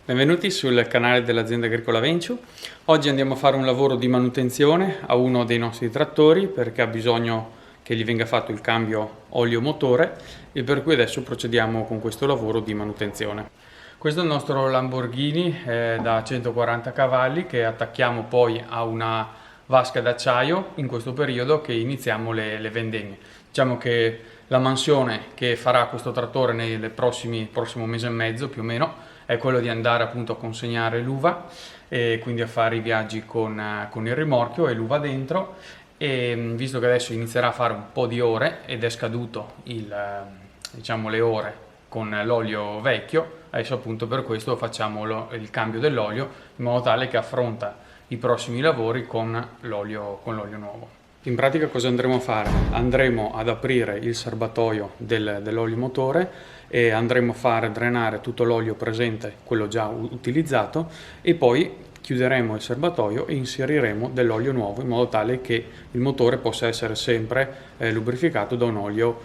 Benvenuti sul canale dell'azienda agricola Venture. Oggi andiamo a fare un lavoro di manutenzione a uno dei nostri trattori perché ha bisogno che gli venga fatto il cambio olio motore e per cui adesso procediamo con questo lavoro di manutenzione. Questo è il nostro Lamborghini da 140 cavalli che attacchiamo poi a una vasca d'acciaio in questo periodo che iniziamo le vendemmie. Diciamo che la mansione che farà questo trattore nel prossimo mese e mezzo più o meno è quello di andare appunto a consegnare l'uva e quindi a fare i viaggi con il rimorchio e l'uva dentro, e visto che adesso inizierà a fare un po' di ore ed è scaduto le ore con l'olio vecchio, adesso appunto per questo facciamo il cambio dell'olio in modo tale che affronta i prossimi lavori con l'olio nuovo. In pratica cosa andremo a fare? Andremo ad aprire il serbatoio dell'olio motore e andremo a fare drenare tutto l'olio presente, quello già utilizzato, e poi chiuderemo il serbatoio e inseriremo dell'olio nuovo in modo tale che il motore possa essere sempre lubrificato da un olio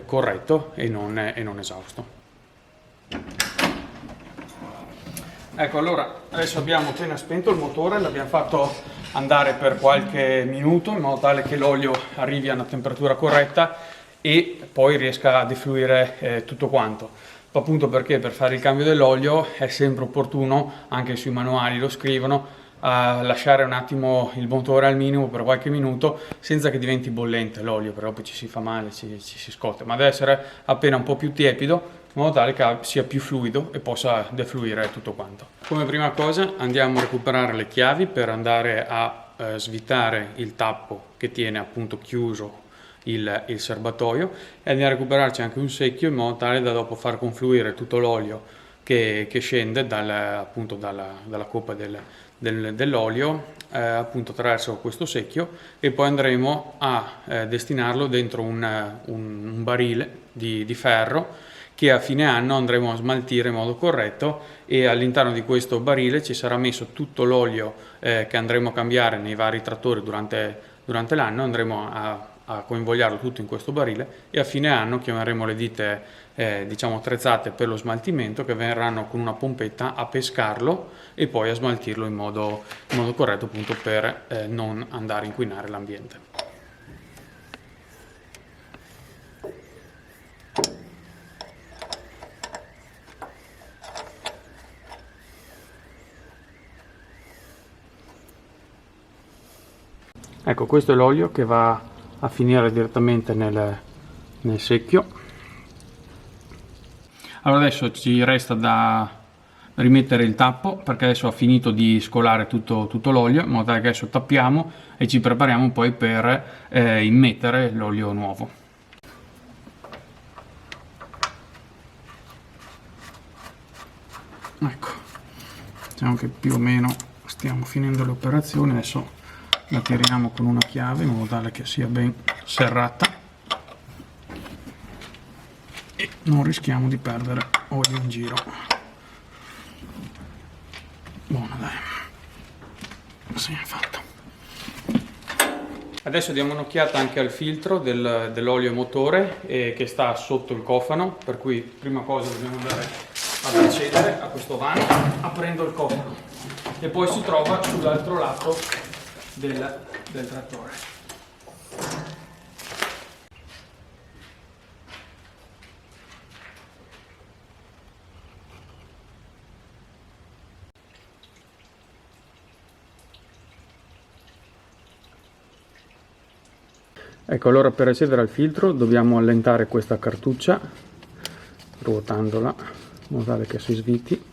corretto e non esausto. Ecco, allora adesso abbiamo appena spento il motore, l'abbiamo fatto andare per qualche minuto in modo tale che l'olio arrivi a una temperatura corretta e poi riesca a defluire tutto quanto. Appunto perché per fare il cambio dell'olio è sempre opportuno, anche sui manuali lo scrivono, a lasciare un attimo il motore al minimo per qualche minuto senza che diventi bollente l'olio, però poi ci si fa male, ci si scotta, ma deve essere appena un po' più tiepido in modo tale che sia più fluido e possa defluire tutto quanto. Come prima cosa andiamo a recuperare le chiavi per andare a svitare il tappo che tiene appunto chiuso il serbatoio e andiamo a recuperarci anche un secchio in modo tale da dopo far confluire tutto l'olio che scende dalla coppa dell'olio appunto attraverso questo secchio, e poi andremo a destinarlo dentro un barile di ferro che a fine anno andremo a smaltire in modo corretto, e all'interno di questo barile ci sarà messo tutto l'olio che andremo a cambiare nei vari trattori durante l'anno. Andremo a convogliarlo tutto in questo barile e a fine anno chiameremo le ditte attrezzate per lo smaltimento, che verranno con una pompetta a pescarlo e poi a smaltirlo in modo corretto, appunto per non andare a inquinare l'ambiente. Ecco, questo è l'olio che va a finire direttamente nel secchio. Allora adesso ci resta da rimettere il tappo, perché adesso ha finito di scolare tutto l'olio, in modo tale che adesso tappiamo e ci prepariamo poi per immettere l'olio nuovo. Ecco, diciamo che più o meno stiamo finendo le operazioni. Adesso la tiriamo con una chiave in modo tale che sia ben serrata e non rischiamo di perdere olio in giro. Buono, dai, sì, è fatto. Adesso diamo un'occhiata anche al filtro dell'olio motore che sta sotto il cofano, per cui prima cosa dobbiamo andare ad accedere a questo vano aprendo il cofano, e poi si trova sull'altro lato del trattore. Ecco, allora per accedere al filtro dobbiamo allentare questa cartuccia ruotandola in modo tale che si sviti.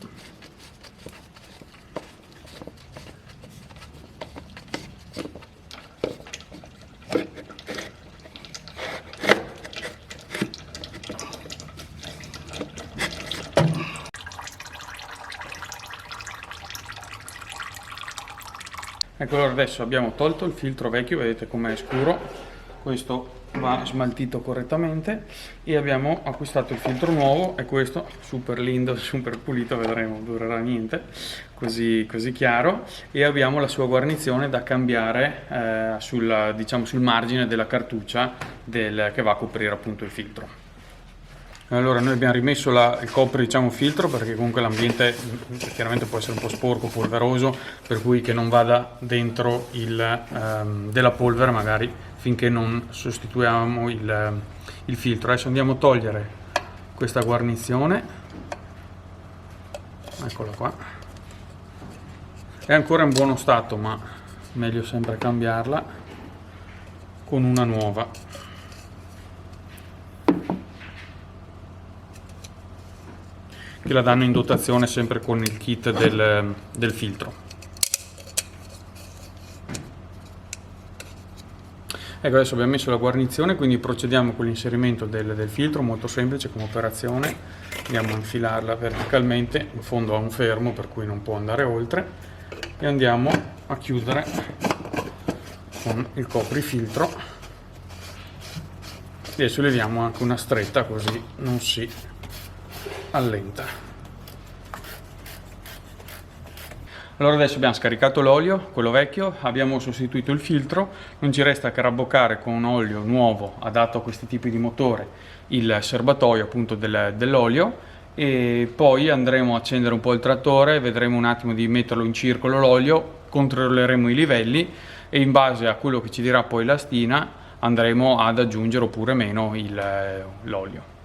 Ecco, allora adesso abbiamo tolto il filtro vecchio, vedete com'è scuro, questo va smaltito correttamente, e abbiamo acquistato il filtro nuovo, e questo super lindo, super pulito, vedremo, durerà niente, così chiaro, e abbiamo la sua guarnizione da cambiare sul margine della cartuccia che va a coprire appunto il filtro. Allora noi abbiamo rimesso il copri, diciamo, filtro, perché comunque l'ambiente chiaramente può essere un po' sporco, polveroso, per cui che non vada dentro della polvere magari finché non sostituiamo il filtro. Adesso andiamo a togliere questa guarnizione, eccola qua, è ancora in buono stato ma meglio sempre cambiarla con una nuova. Che la danno in dotazione sempre con il kit del filtro. Ecco, adesso abbiamo messo la guarnizione, quindi procediamo con l'inserimento del filtro, molto semplice come operazione. Andiamo a infilarla verticalmente, in fondo ha un fermo per cui non può andare oltre, e andiamo a chiudere con il coprifiltro e solleviamo anche una stretta così non si allenta. Allora adesso abbiamo scaricato l'olio, quello vecchio, abbiamo sostituito il filtro, non ci resta che rabboccare con un olio nuovo adatto a questi tipi di motore il serbatoio appunto dell'olio, e poi andremo a accendere un po' il trattore, vedremo un attimo di metterlo in circolo l'olio, controlleremo i livelli e in base a quello che ci dirà poi la stina andremo ad aggiungere oppure meno l'olio.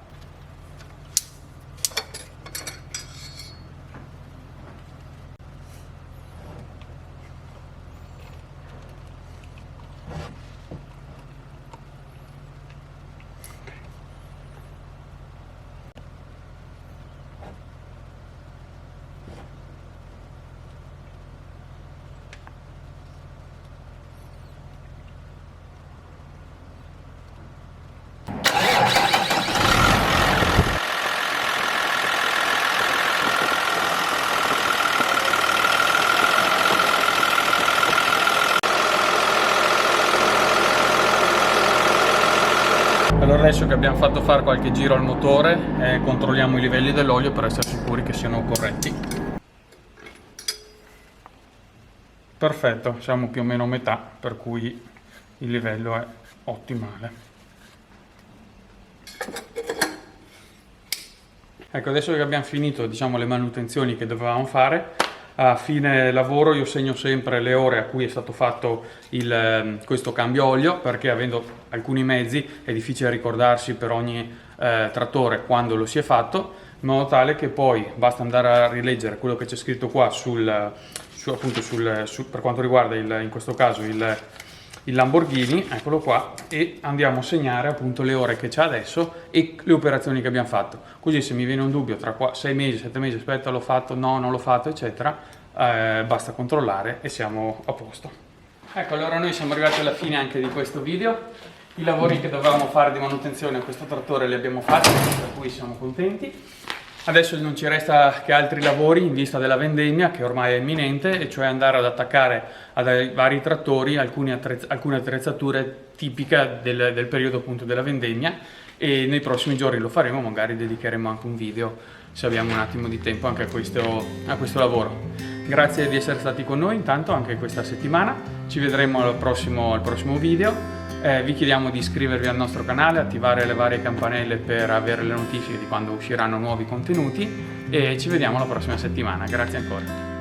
Allora adesso che abbiamo fatto fare qualche giro al motore, controlliamo i livelli dell'olio per essere sicuri che siano corretti. Perfetto, siamo più o meno a metà, per cui il livello è ottimale. Ecco, adesso che abbiamo finito, diciamo, le manutenzioni che dovevamo fare, a fine lavoro io segno sempre le ore a cui è stato fatto questo cambio olio, perché avendo alcuni mezzi è difficile ricordarsi per ogni trattore quando lo si è fatto, in modo tale che poi basta andare a rileggere quello che c'è scritto qua per quanto riguarda in questo caso il Lamborghini, eccolo qua, e andiamo a segnare appunto le ore che c'è adesso e le operazioni che abbiamo fatto, così se mi viene un dubbio tra 6 mesi, 7 mesi, aspetta, l'ho fatto, no, non l'ho fatto, eccetera, basta controllare e siamo a posto. Ecco, allora noi siamo arrivati alla fine anche di questo video. I lavori che dovevamo fare di manutenzione a questo trattore li abbiamo fatti, per cui siamo contenti. Adesso non ci resta che altri lavori in vista della vendemmia, che ormai è imminente, e cioè andare ad attaccare ai vari trattori alcune attrezzature tipiche del periodo appunto della vendemmia, e nei prossimi giorni lo faremo, magari dedicheremo anche un video se abbiamo un attimo di tempo anche a questo lavoro. Grazie di essere stati con noi intanto anche questa settimana, ci vedremo al prossimo video. Vi chiediamo di iscrivervi al nostro canale, attivare le varie campanelle per avere le notifiche di quando usciranno nuovi contenuti, e ci vediamo la prossima settimana. Grazie ancora.